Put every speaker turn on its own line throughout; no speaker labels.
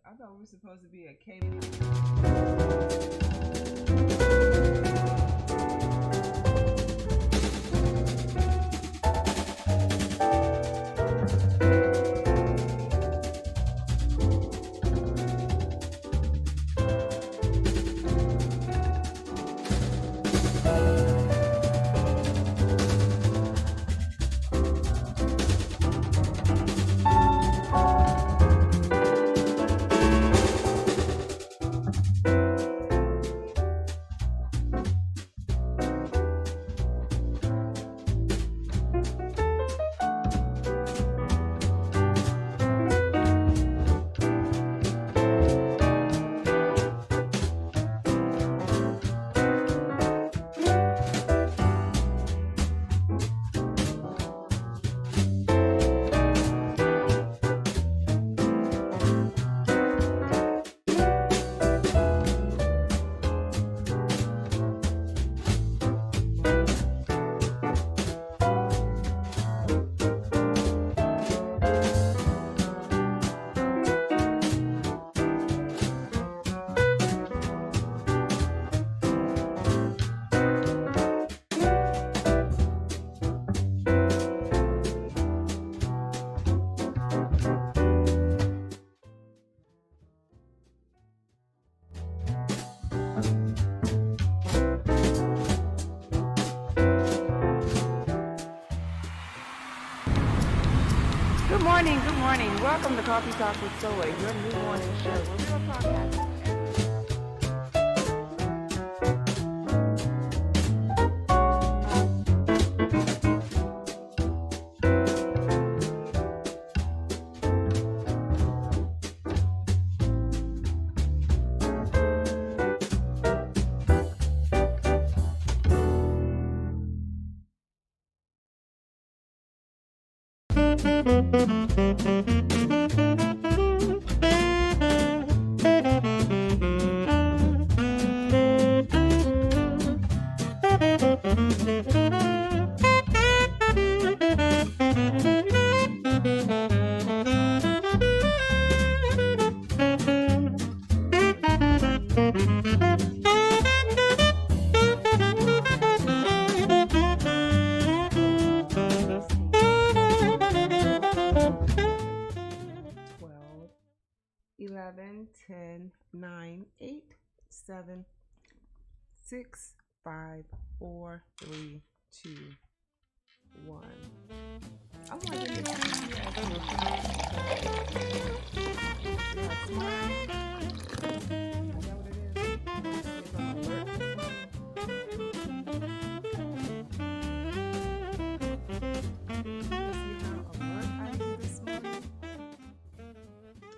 I thought we were supposed to be a cable.
Good morning. Welcome to Coffee Talk with Zoe, your new morning show where we'll talk happy. 11, 10, 9, 8, 7, 6, 5, 4, 3, 2, 1. I'm going to get this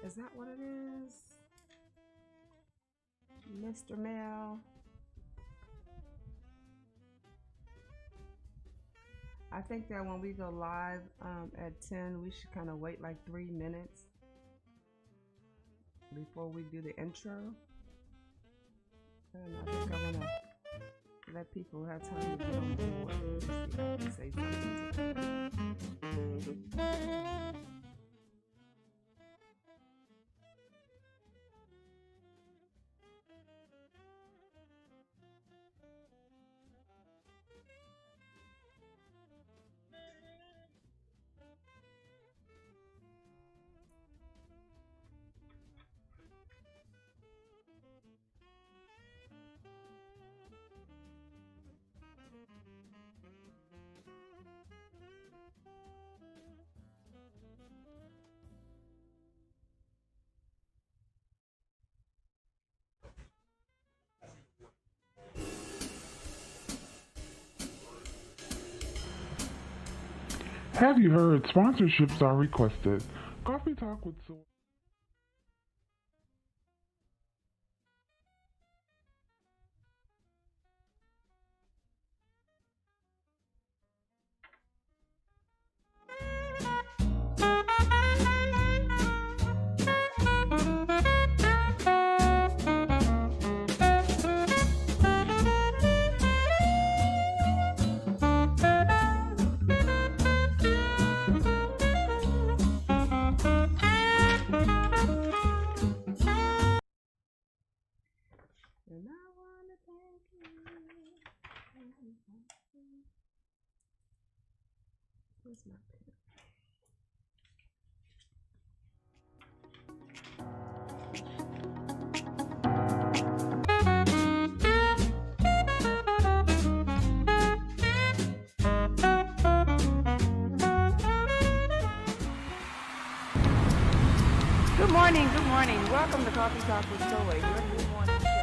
Is that what it is? Mr. Mail. I think that when we go live at 10, we should kind of wait like 3 minutes before we do the intro. And I think I want to let people have time to get on board. Let's see if I can say something.
Have you heard? Sponsorships are requested. Coffee Talk with Zoe.
Where's my pen? Good morning, good morning. Welcome to Coffee Talk with Zoe, your new morning show.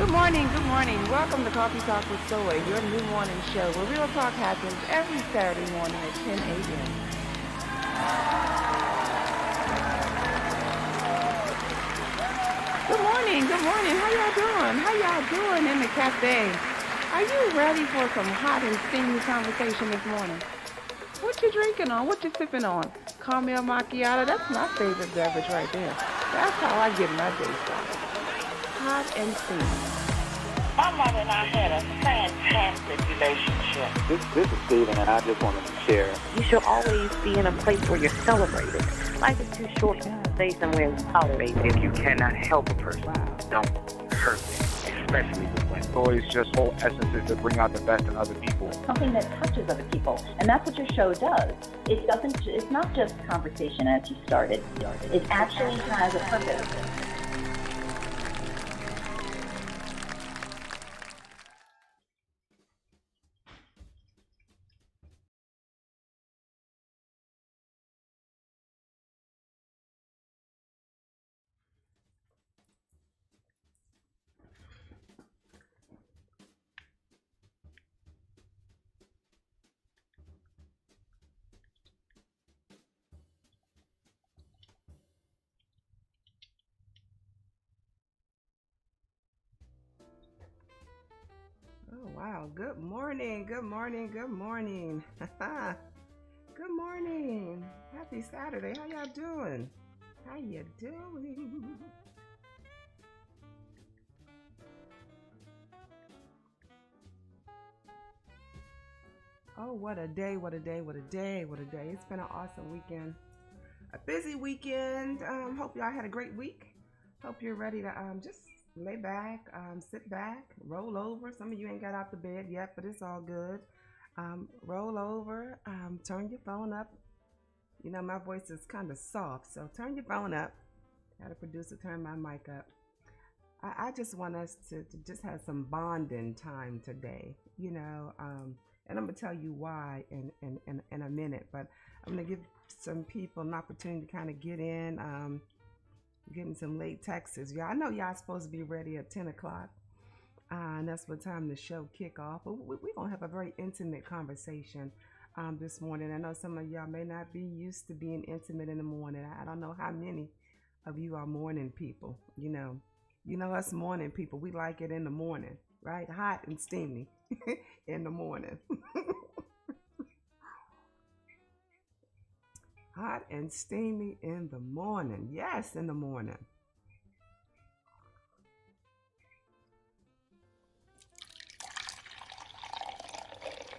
Good morning. Welcome to Coffee Talk with Zoe, your new morning show where real talk happens every Saturday morning at 10 a.m. Good morning. How y'all doing in the cafe? Are you ready for some hot and steamy conversation this morning? What you drinking on? What you sipping on? Caramel macchiato? That's my favorite beverage right there. That's how I get my day started. Hot and steamy.
My mother and I had a fantastic relationship.
This is Steven, and I just wanted to share.
You should always be in a place where you're celebrated. Life is too short to stay somewhere and tolerate.
If you cannot help a person, don't hurt them, especially with women. Always just whole essence is to bring out the best in other people.
Something that touches other people, and that's what your show does. It's not just conversation as you started. It actually has a purpose.
Wow. Good morning. Good morning. Good morning. Good morning. Happy Saturday. How y'all doing? How you doing? Oh, what a day, what a day, what a day, what a day. It's been an awesome weekend. A busy weekend. Hope y'all had a great week. Hope you're ready to just lay back, sit back, roll over. Some of you ain't got out the bed yet, but it's all good. Roll over, turn your phone up. You know, my voice is kind of soft, so turn your phone up. Got a producer turn my mic up. I just want us to just have some bonding time today, you know, and I'm gonna tell you why in a minute, but I'm gonna give some people an opportunity to kind of get in, getting some late texts. Yeah, I know y'all supposed to be ready at 10 o'clock, and that's what time the show kick off, but we're gonna have a very intimate conversation this morning. I know some of y'all may not be used to being intimate in the morning. I don't know how many of you are morning people, you know us morning people, we like it in the morning, right? Hot and steamy in the morning. Hot and steamy in the morning. Yes, in the morning.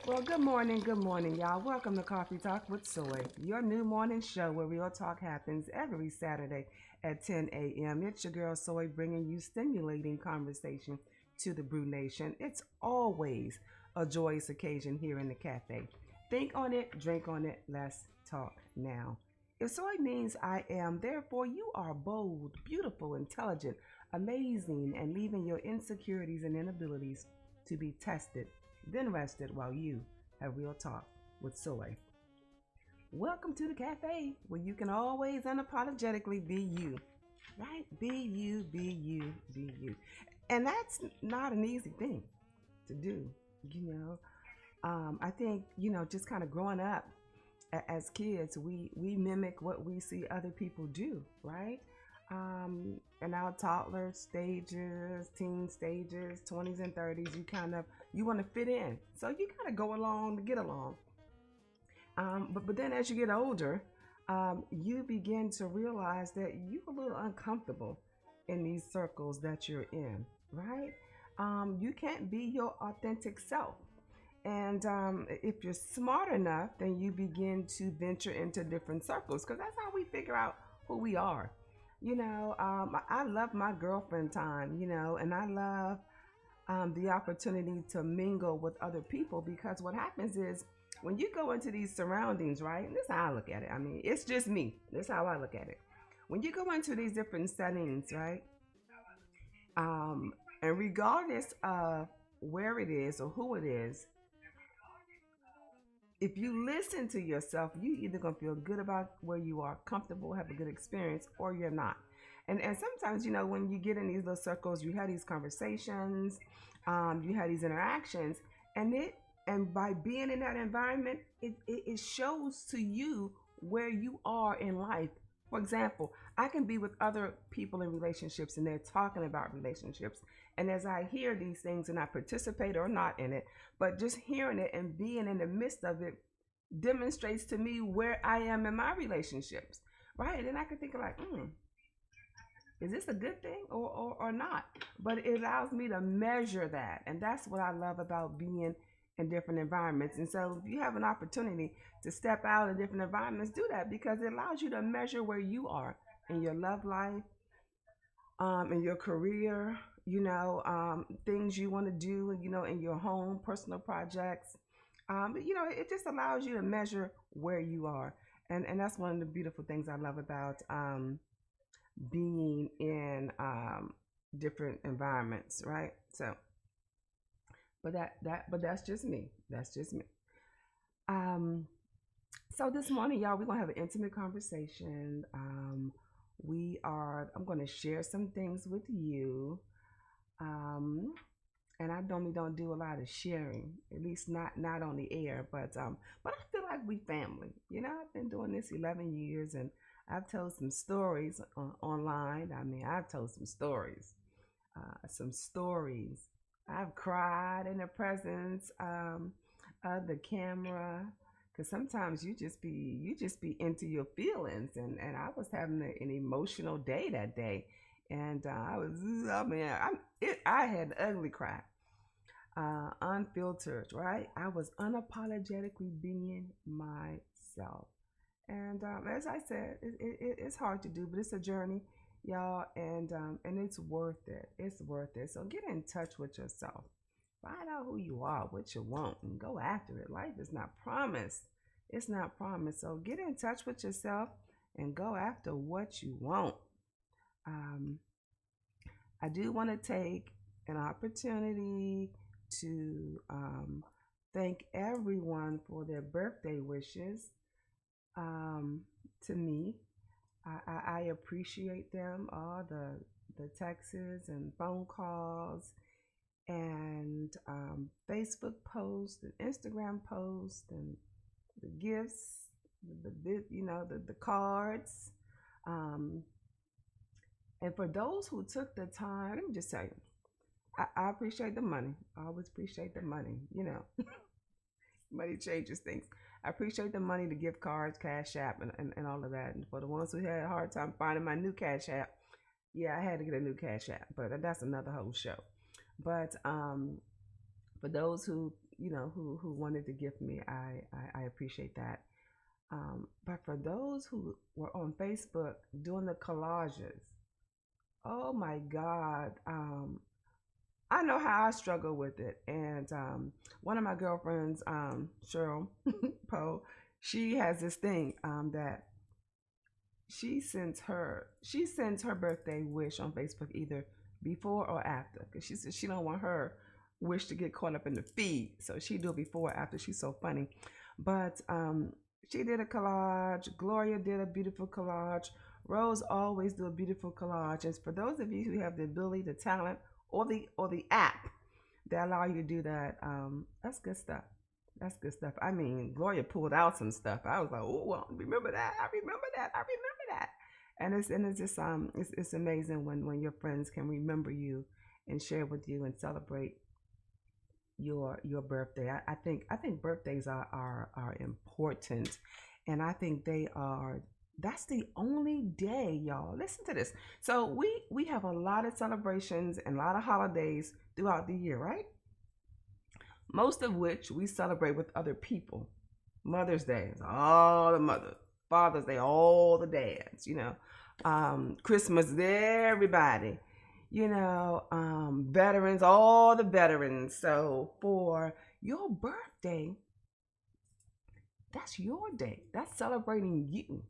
Well, good morning, y'all. Welcome to Coffee Talk with Soy, your new morning show where real talk happens every Saturday at 10 a.m. It's your girl Soy bringing you stimulating conversation to the Brew Nation. It's always a joyous occasion here in the cafe. Think on it, drink on it, let's talk now. If soy means I am, therefore you are bold, beautiful, intelligent, amazing, and leaving your insecurities and inabilities to be tested, then rested while you have real talk with Soy. Welcome to the cafe where you can always unapologetically be you, right? Be you, be you, be you. And that's not an easy thing to do, you know. I think, just kind of growing up as kids, we mimic what we see other people do, right? In our toddler stages, teen stages, 20s and 30s, you want to fit in. So you kind of go along to get along. But then as you get older, you begin to realize that you're a little uncomfortable in these circles that you're in, right? You can't be your authentic self. And if you're smart enough, then you begin to venture into different circles because that's how we figure out who we are. I love my girlfriend time, and I love the opportunity to mingle with other people because what happens is when you go into these surroundings, right? And this is how I look at it. I mean, it's just me. This is how I look at it. When you go into these different settings, right? And regardless of where it is or who it is, if you listen to yourself, you either gonna feel good about where you are, comfortable, have a good experience, or you're not. And sometimes, when you get in these little circles, you have these conversations, you have these interactions, and by being in that environment, it shows to you where you are in life. For example, I can be with other people in relationships and they're talking about relationships. And as I hear these things and I participate or not in it, but just hearing it and being in the midst of it demonstrates to me where I am in my relationships, right? And then I can think of like, is this a good thing or not? But it allows me to measure that. And that's what I love about being in different environments. And so if you have an opportunity to step out in different environments, do that because it allows you to measure where you are in your love life, in your career, things you want to do, in your home, personal projects. It just allows you to measure where you are. And that's one of the beautiful things I love about being in different environments, right? So, but that's just me. That's just me. So this morning, y'all, we're gonna have an intimate conversation. I'm gonna share some things with you. And I normally don't do a lot of sharing, at least not on the air, but I feel like we family. I've been doing this 11 years and I've told some stories online. I mean, I've told some stories I've cried in the presence of the camera because sometimes you just be into your feelings, and I was having an emotional day that day, and I had an ugly cry, unfiltered, right? I was unapologetically being myself. And as I said, it's hard to do, but it's a journey, y'all, and it's worth it. It's worth it. So get in touch with yourself. Find out who you are, what you want, and go after it. Life is not promised. It's not promised. So get in touch with yourself and go after what you want. Um, I do want to take an opportunity to thank everyone for their birthday wishes um, to me. I appreciate them, all the texts and phone calls and Facebook posts and Instagram posts and the gifts, the cards. Um, and for those who took the time, let me just tell you, I appreciate the money. I always appreciate the money. Money changes things. I appreciate the money, the gift cards, Cash App, and all of that. And for the ones who had a hard time finding my new Cash App, yeah, I had to get a new Cash App, but that's another whole show. But for those who wanted to gift me, I appreciate that. But for those who were on Facebook doing the collages, oh my God, I know how I struggle with it. And one of my girlfriends, Cheryl Poe, she has this thing that she sends her birthday wish on Facebook either before or after, because she says she don't want her wish to get caught up in the feed, so she do it before or after. She's so funny. But she did a collage. Gloria did a beautiful collage. Rose always do a beautiful collage. And for those of you who have the ability, the talent, or the app that allow you to do that, that's good stuff. That's good stuff. I mean, Gloria pulled out some stuff. I was like, oh, well, remember that. I remember that. I remember that. And it's just it's amazing when your friends can remember you and share with you and celebrate your birthday. I think birthdays are important, and I think they are. That's the only day, y'all. Listen to this. So we have a lot of celebrations and a lot of holidays throughout the year, right? Most of which we celebrate with other people. Mother's Day, all the mothers. Father's Day, all the dads. Christmas, everybody. Veterans, all the veterans. So for your birthday, that's your day. That's celebrating you.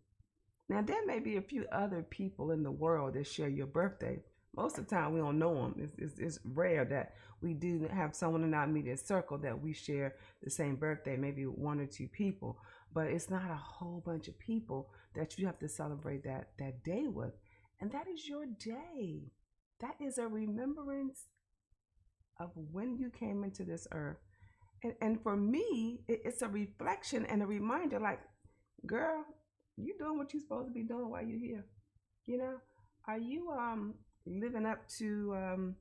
Now, there may be a few other people in the world that share your birthday. Most of the time, we don't know them. It's rare that we do have someone in our immediate circle that we share the same birthday, maybe one or two people. But it's not a whole bunch of people that you have to celebrate that day with. And that is your day. That is a remembrance of when you came into this earth. And for me, it's a reflection and a reminder like, girl, you doing what you're supposed to be doing while you're here. You know, are you living up to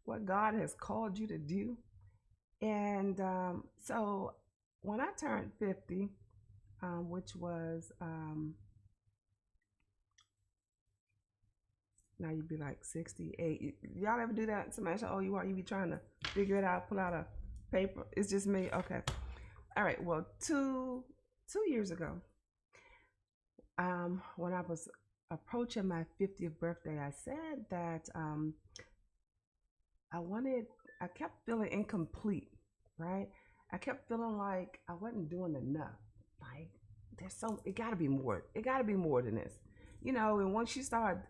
what God has called you to do? And so when I turned 50, which was now you'd be like 68. Y'all ever do that? Somebody say, "Oh, you are." You be trying to figure it out, pull out a paper. It's just me. Okay. All right. Well, two years ago, when I was approaching my 50th birthday, I said that I kept feeling incomplete, right? I kept feeling like I wasn't doing enough. Like it gotta be more. It gotta be more than this. And once you start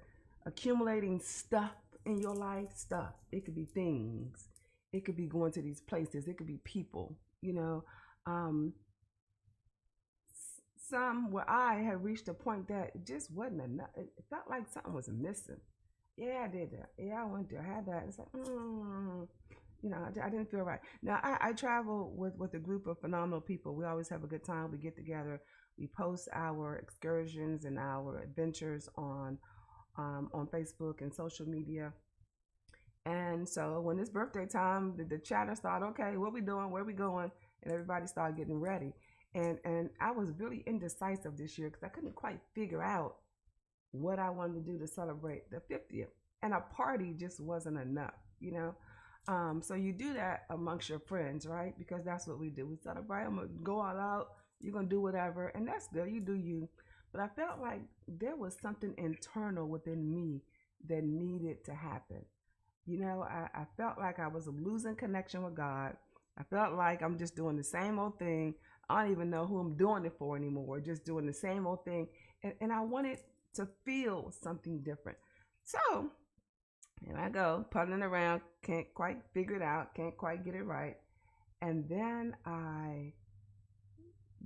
accumulating stuff in your life, it could be things. It could be going to these places. It could be people, um, some where I had reached a point that it just wasn't enough. It felt like something was missing. Yeah, I did that. Yeah, I went there. I had that. It's like, I didn't feel right. Now, I travel with a group of phenomenal people. We always have a good time. We get together. We post our excursions and our adventures on Facebook and social media. And so when it's birthday time, the chatter started, okay, what we doing? Where we going? And everybody started getting ready. And I was really indecisive this year because I couldn't quite figure out what I wanted to do to celebrate the 50th. And a party just wasn't enough, you know? So you do that amongst your friends, right? Because that's what we do. We celebrate, I'm going to go all out, you're going to do whatever, and that's good. You do you. But I felt like there was something internal within me that needed to happen. I felt like I was losing connection with God. I felt like I'm just doing the same old thing. I don't even know who I'm doing it for anymore, just doing the same old thing. And I wanted to feel something different. So here I go, puddling around, can't quite figure it out, can't quite get it right. And then I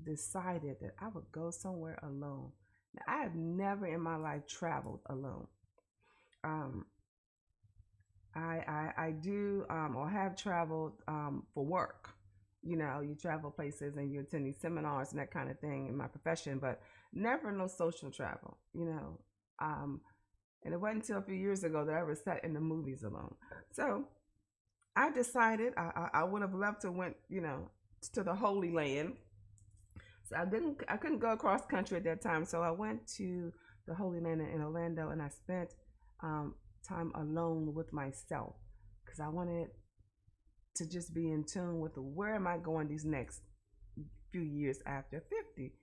decided that I would go somewhere alone. Now, I have never in my life traveled alone. Um, I do or have traveled for work. You travel places and you attend these seminars and that kind of thing in my profession, but never no social travel. And it wasn't until a few years ago that I ever sat in the movies alone. So I decided I would have loved to went, to the Holy Land. So I couldn't go across country at that time. So I went to the Holy Land in Orlando and I spent time alone with myself because I wanted to just be in tune with where am I going these next few years after 50.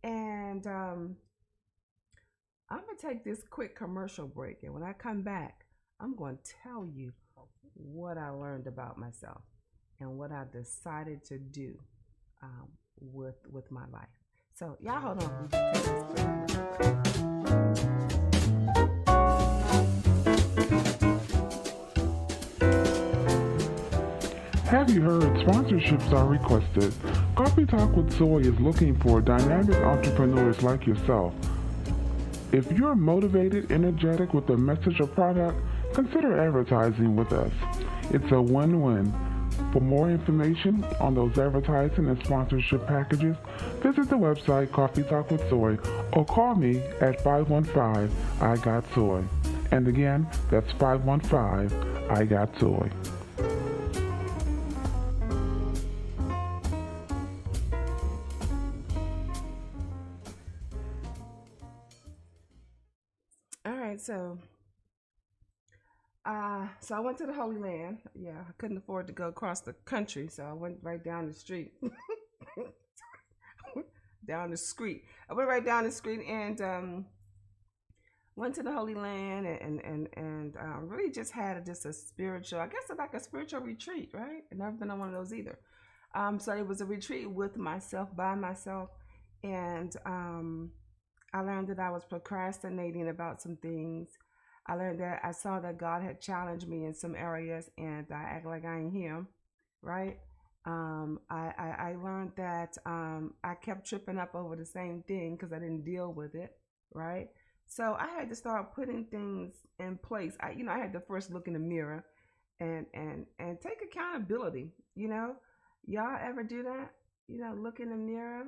And I'm going to take this quick commercial break. And when I come back, I'm going to tell you what I learned about myself and what I decided to do with my life. So y'all hold on. We just take this quick commercial break.
Have you heard? Sponsorships are requested. Coffee Talk with Soy is looking for dynamic entrepreneurs like yourself. If you're motivated, energetic with a message or product, consider advertising with us. It's a win-win. For more information on those advertising and sponsorship packages, visit the website Coffee Talk with Soy or call me at 515-I-GOT-SOY. And again, that's 515-I-GOT-SOY.
All right, so I went to the Holy Land. Yeah, I couldn't afford to go across the country, so I went right down the street. down the street. I went right down the street and went to the Holy Land and really just had just a spiritual, I guess it's like a spiritual retreat, right? I've never been on one of those either. So it was a retreat with myself, by myself, and I learned that I was procrastinating about some things. I learned that I saw that God had challenged me in some areas and I act like I ain't him, right? I learned that I kept tripping up over the same thing because I didn't deal with it, right? So I had to start putting things in place. I had to first look in the mirror and take accountability. Y'all ever do that? Look in the mirror,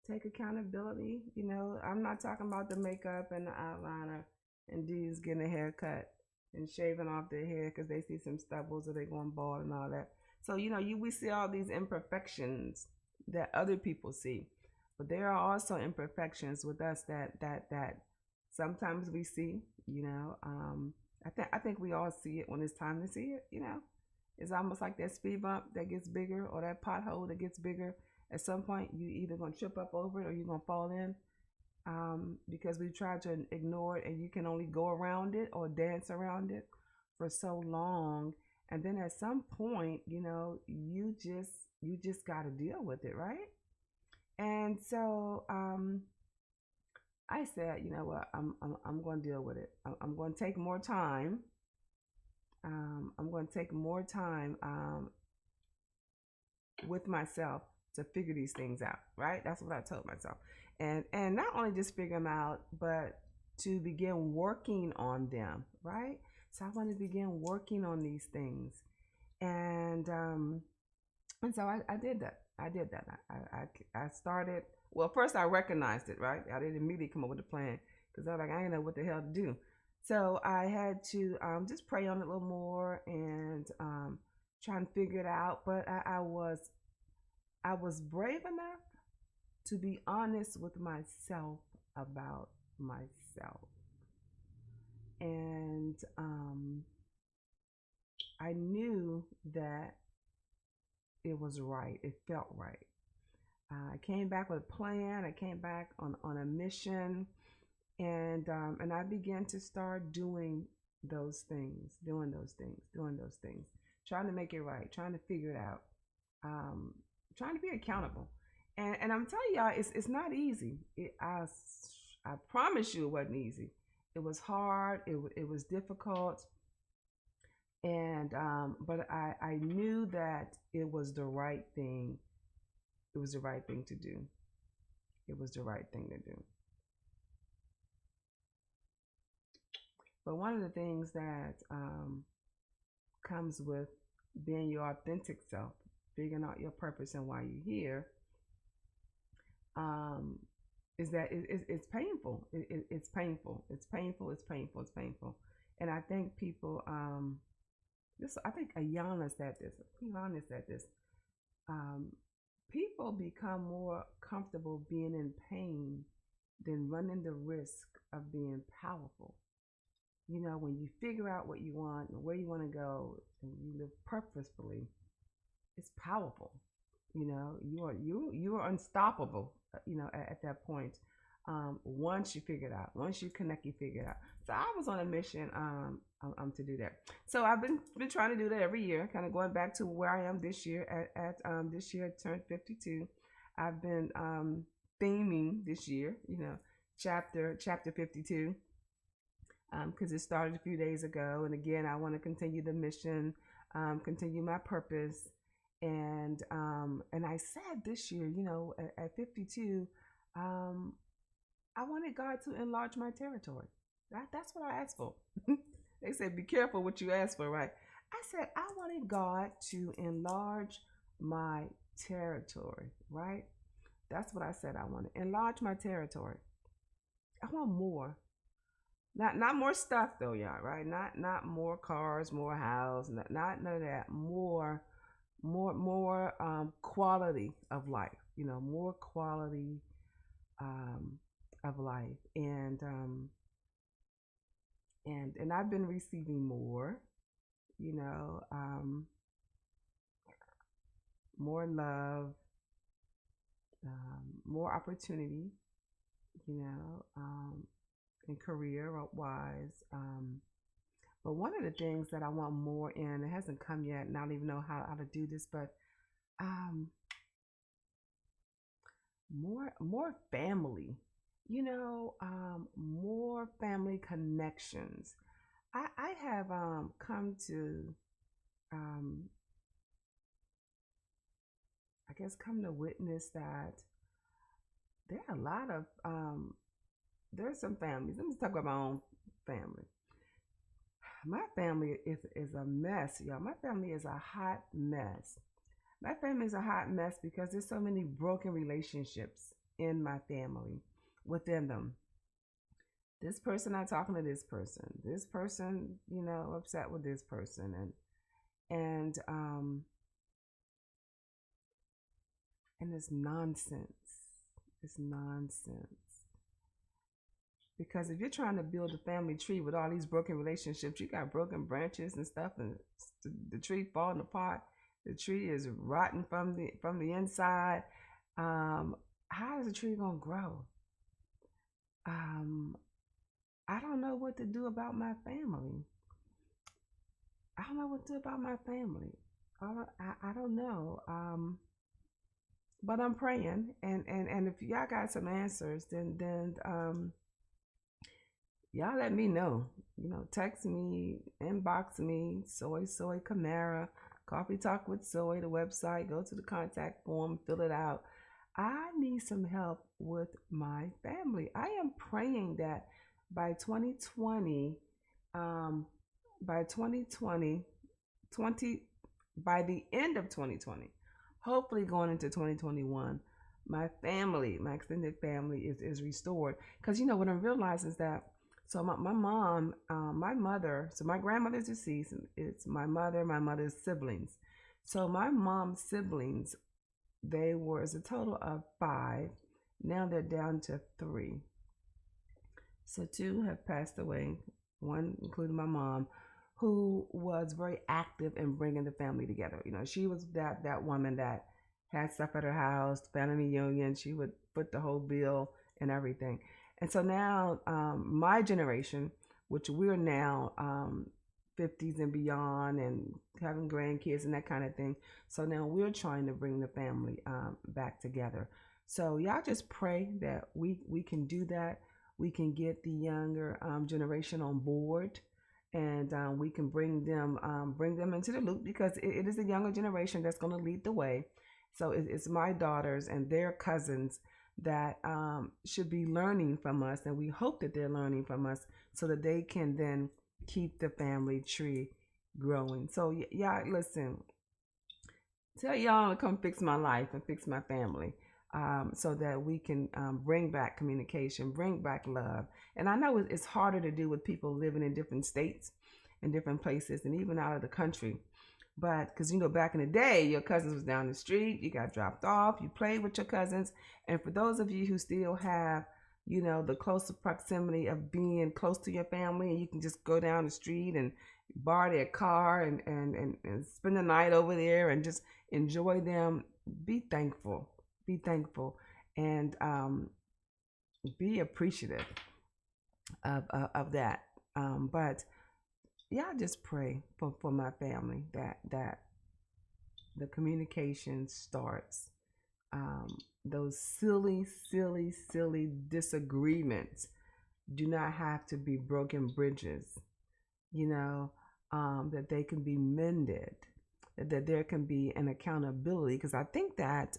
take accountability. I'm not talking about the makeup and the eyeliner and dudes getting a haircut and shaving off their hair because they see some stubbles or they going bald and all that. So we see all these imperfections that other people see, but there are also imperfections with us that sometimes we see. I think we all see it when it's time to see it. It's almost like that speed bump that gets bigger or that pothole that gets bigger. At some point, you either gonna trip up over it or you're gonna fall in. Because we try to ignore it and you can only go around it or dance around it for so long, and then at some point you just got to deal with it, right? And so I said, you know what, I'm going to deal with it. I'm going to take more time. I'm going to take more time with myself to figure these things out, right? That's what I told myself. And not only just figure them out, but to begin working on them, right? So I want to begin working on these things. And so I did that. I started, well, first I recognized it, right? I didn't immediately come up with a plan because I was like, I didn't know what the hell to do. So I had to just pray on it a little more and try and figure it out. But I was brave enough to be honest with myself about myself, and I knew that it was right. It felt right. I came back with a plan. I came back on a mission, and I began to start doing those things, trying to make it right, trying to figure it out, um, trying to be accountable. And I'm telling y'all, it's not easy. I promise you, it wasn't easy. It was hard. It was difficult, and but I knew that it was the right thing. It was the right thing to do. It was the right thing to do. But one of the things that comes with being your authentic self, figuring out your purpose and why you're here, um, is that it's painful. It's painful. It's painful. It's painful. It's painful. And I think people, I think Ayana said this. Ayana said this. Um, People become more comfortable being in pain than running the risk of being powerful. You know, when you figure out what you want and where you want to go and you live purposefully, it's powerful. You know, you are unstoppable. At that point, once you figure it out, once you connect, you figure it out. So I was on a mission to do that. So I've been trying to do that every year, kind of going back to where I am this year. At this year I turned 52. I've been theming this year, chapter 52, because it started a few days ago. And again, I want to continue the mission, continue my purpose. And I said this year, at 52, I wanted God to enlarge my territory. That's what I asked for. They said, be careful what you ask for, right? I said, I wanted God to enlarge my territory, right? That's what I said I wanted. Enlarge my territory. I want more. Not more stuff though, y'all, right? Not more cars, more house, not none of that. More quality of life, more quality of life. And I've been receiving more, more love, more opportunity, in career wise. But one of the things that I want more in, it hasn't come yet, and I don't even know how to do this, but more family, more family connections. I have come to come to witness that there are a lot of there's some families. Let me talk about my own family. My family is a mess, y'all. My family is a hot mess. My family is a hot mess because there's so many broken relationships in my family, within them. This person not talking to this person. This person, upset with this person, and it's nonsense. It's nonsense. Because if you're trying to build a family tree with all these broken relationships, you got broken branches and stuff, and the tree falling apart. The tree is rotten from the inside. How is the tree gonna grow? I don't know what to do about my family. I don't know what to do about my family. I don't know. But I'm praying, and if y'all got some answers, then y'all let me know. Text me, inbox me, Soy Camara, Coffee Talk with Soy, the website. Go to the contact form, fill it out. I need some help with my family. I am praying that by 2020, by 2020, by the end of 2020, hopefully going into 2021, my family, my extended family is restored. Because what I realize is that So my mom, my mother, so my grandmother's deceased. It's my mother, my mother's siblings. So my mom's siblings, they was a total of five. Now they're down to three. So two have passed away, one including my mom, who was very active in bringing the family together. You know, she was that woman that had stuff at her house, family reunion. She would put the whole bill and everything. And so now, my generation, which we're now 50s and beyond, and having grandkids and that kind of thing. So now we're trying to bring the family back together. So y'all just pray that we can do that. We can get the younger generation on board, and we can bring them into the loop, because it is the younger generation that's going to lead the way. So it's my daughters and their cousins that should be learning from us, and we hope that they're learning from us so that they can then keep the family tree growing. So y'all, listen, tell y'all to come fix my life and fix my family, so that we can bring back communication, bring back love. And I know it's harder to do with people living in different states and different places and even out of the country. But because, you know, back in the day, your cousins was down the street, you got dropped off, you played with your cousins. And for those of you who still have, you know, the closer proximity of being close to your family, and you can just go down the street and borrow their car and spend the night over there and just enjoy them, be thankful. Be thankful, and be appreciative of that. But yeah, just pray for my family that the communication starts. Those silly disagreements do not have to be broken bridges. You know, that they can be mended. That there can be an accountability, because I think that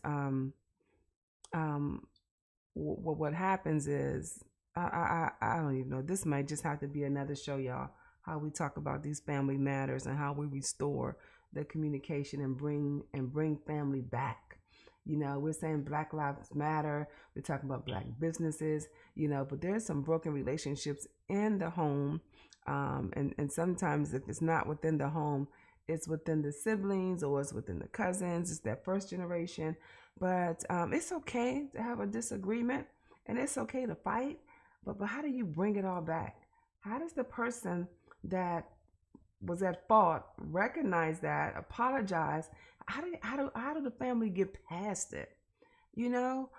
what happens is, I don't even know, this might just have to be another show, y'all, how we talk about these family matters and how we restore the communication and bring family back. You know, we're saying Black Lives Matter, we're talking about Black businesses, you know, but there's some broken relationships in the home, and sometimes if it's not within the home, it's within the siblings, or it's within the cousins. It's that first generation. But it's okay to have a disagreement, and it's okay to fight. But how do you bring it all back? How does the person that was at fault recognize that, apologize? How do the family get past it? You know,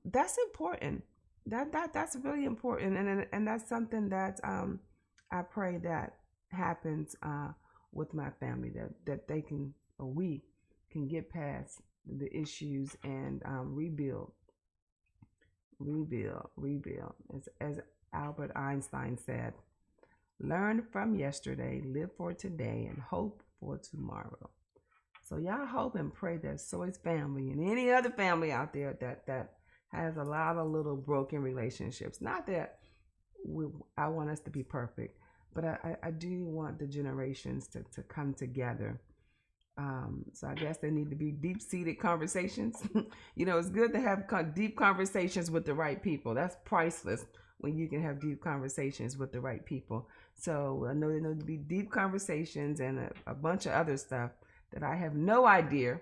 that's important. That's really important, and that's something that I pray that happens with my family, that they can, or we can, get past the issues and rebuild. As Albert Einstein said, learn from yesterday, live for today, and hope for tomorrow. So y'all hope and pray that Soy's family and any other family out there that has a lot of little broken relationships. Not that I want us to be perfect, but I do want the generations to come together. So I guess there need to be deep-seated conversations. You know, it's good to have deep conversations with the right people. That's priceless when you can have deep conversations with the right people. So I know there need to be deep conversations and a bunch of other stuff that I have no idea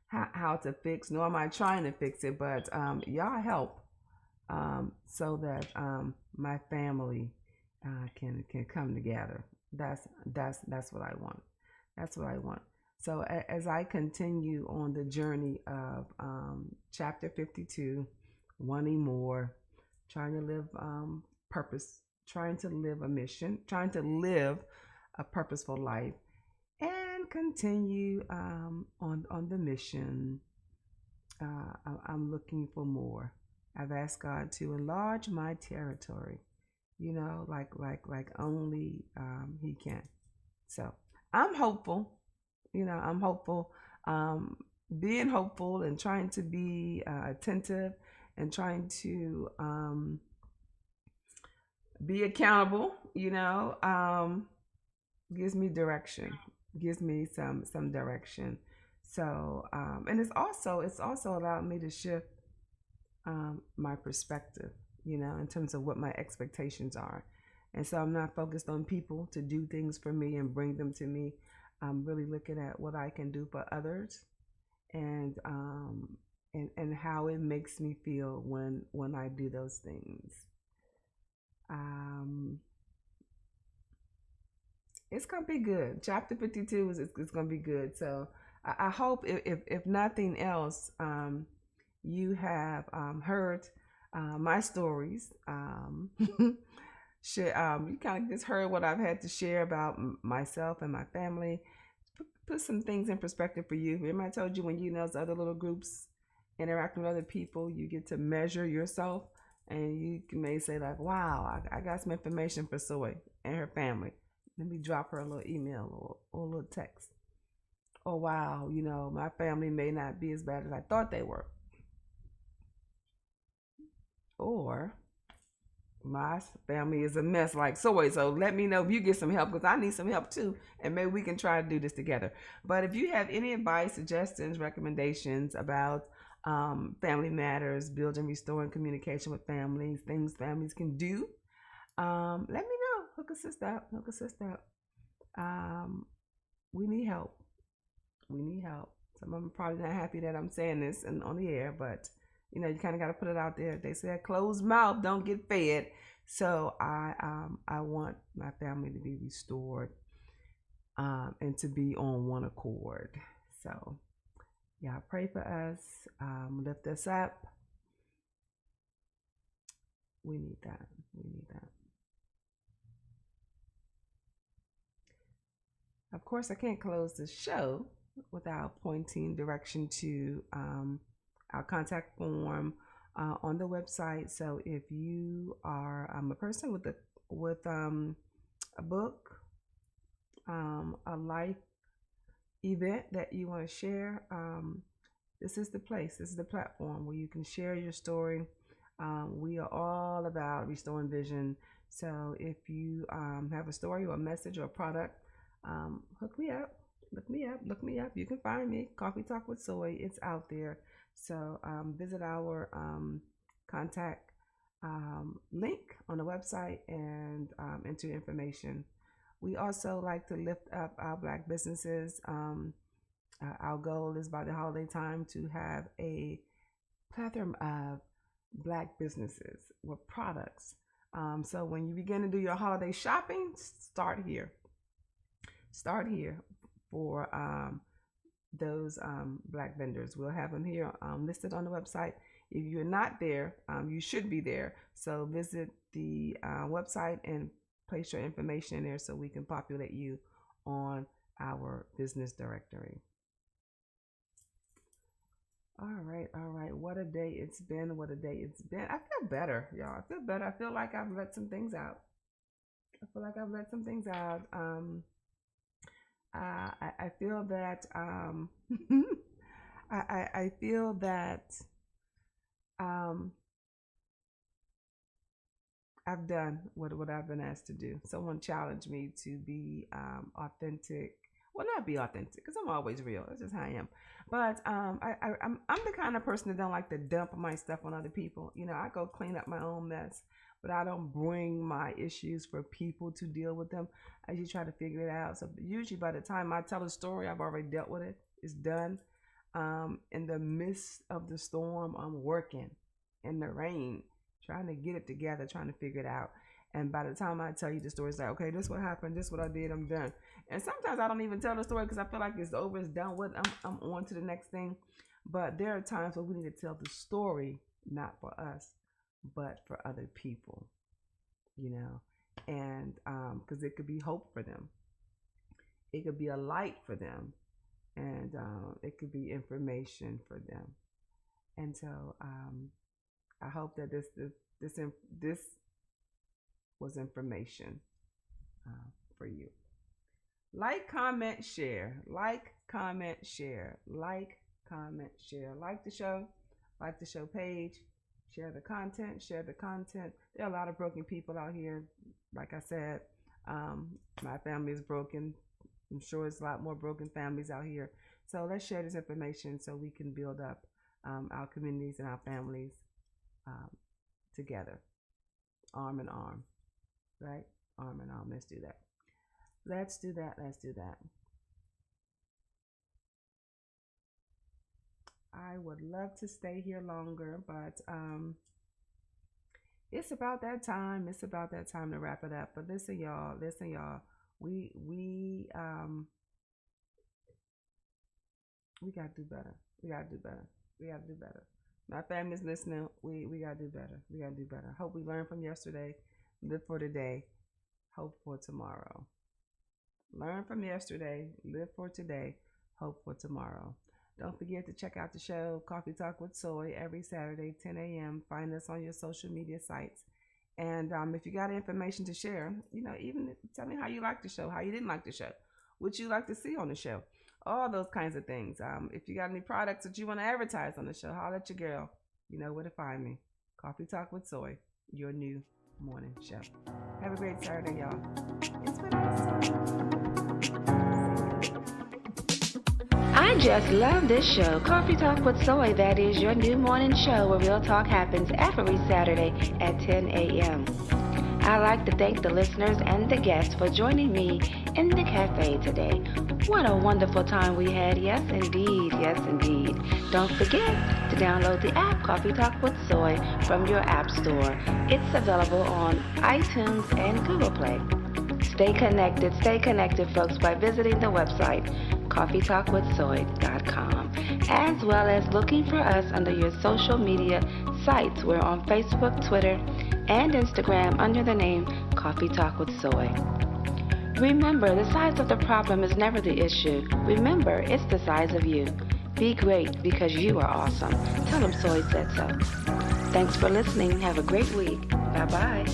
how to fix, nor am I trying to fix it, but y'all help, so that my family can come together. That's what I want. That's what I want. So as I continue on the journey of chapter 52, wanting more, trying to live purpose, trying to live a mission, trying to live a purposeful life, and continue on the mission, I'm looking for more. I've asked God to enlarge my territory, you know, like only He can. So I'm hopeful, you know, I'm hopeful, being hopeful and trying to be attentive and trying to be accountable, you know, gives me direction, gives me some direction. So and it's also allowed me to shift my perspective. in terms of what my expectations are. And so I'm not focused on people to do things for me and bring them to me. I'm really looking at what I can do for others, and how it makes me feel when I do those things. It's gonna be good. Chapter 52 is gonna be good. So I hope if nothing else, you have heard my stories. You kind of just heard what I've had to share about myself and my family. Put some things in perspective for you. Remember I told you when you those other little groups interacting with other people, you get to measure yourself, and you may say like, wow, I got some information for Soy and her family. Let me drop her a little email or a little text. Oh wow, my family may not be as bad as I thought they were. Or my family is a mess like Soy. So let me know if you get some help, because I need some help too, and maybe we can try to do this together. But if you have any advice, suggestions, recommendations about family matters, building, restoring communication with families, things families can do, let me know. Hook a sister up. We need help. Some of them are probably not happy that I'm saying this on the air, but you kind of got to put it out there. They said closed mouth don't get fed. So I want my family to be restored, and to be on one accord. So yeah, pray for us, lift us up. We need that. Of course, I can't close the show without pointing direction to our contact form on the website. So if you are a person with a book, a life event that you want to share, this is the place. This is the platform where you can share your story. We are all about restoring vision. So if you have a story or a message or a product, hook me up. Look me up. You can find me. Coffee Talk with Soy. It's out there. So visit our contact link on the website and enter information. We also like to lift up our Black businesses. Our goal is by the holiday time to have a plethora of Black businesses with products. So when you begin to do your holiday shopping, start here for those Black vendors. We'll have them here listed on the website. If you're not there, you should be there. So visit the website and place your information in there so we can populate you on our business directory. All right. What a day it's been. I feel better, y'all. I feel like I've let some things out. I feel that I feel that I've done what I've been asked to do. Someone challenged me to be authentic. Well, not be authentic, because I'm always real. That's just how I am. But I'm the kind of person that don't like to dump my stuff on other people. I go clean up my own mess, but I don't bring my issues for people to deal with them. I usually try to figure it out. So usually by the time I tell a story, I've already dealt with it. It's done. In the midst of the storm, I'm working in the rain, trying to get it together, trying to figure it out. And by the time I tell you the story, it's like, okay, this what happened, this what I did, I'm done. And sometimes I don't even tell the story because I feel like it's over, it's done with, I'm on to the next thing. But there are times where we need to tell the story, not for us, but for other people, and because it could be hope for them. It could be a light for them, and it could be information for them. And so I hope that this was information for you. Like, comment, share. Like the show. Like the show page. Share the content. There are a lot of broken people out here. Like I said, my family is broken. I'm sure there's a lot more broken families out here. So let's share this information so we can build up our communities and our families together. arm in arm, right? Arm in arm. Let's do that. Let's do that. Let's do that. I would love to stay here longer, but it's about that time. It's about that time to wrap it up. But listen, y'all. Listen, y'all. We gotta do better. We gotta do better. We gotta do better. My family's listening. We gotta do better. We gotta do better. Hope we learn from yesterday. Live for today. Hope for tomorrow. Learn from yesterday. Live for today. Hope for tomorrow. Don't forget to check out the show, Coffee Talk with Soy, every Saturday, 10 a.m. Find us on your social media sites. And if you got information to share, even tell me how you like the show, how you didn't like the show, what you like to see on the show, all those kinds of things. If you got any products that you want to advertise on the show, holler at your girl. You know where to find me. Coffee Talk with Soy, your new morning show. Have a great Saturday, y'all. It's been awesome.
I just love this show, Coffee Talk with Soy. That is your new morning show where real talk happens every Saturday at 10 a.m. I'd like to thank the listeners and the guests for joining me in the cafe today. What a wonderful time we had. Yes, indeed. Yes, indeed. Don't forget to download the app Coffee Talk with Soy from your app store. It's available on iTunes and Google Play. Stay connected, folks, by visiting the website coffeetalkwithsoy.com, as well as looking for us under your social media sites. We're on Facebook, Twitter, and Instagram under the name Coffee Talk with Soy. Remember, the size of the problem is never the issue. Remember, it's the size of you. Be great because you are awesome. Tell them Soy said so. Thanks for listening. Have a great week. Bye-bye.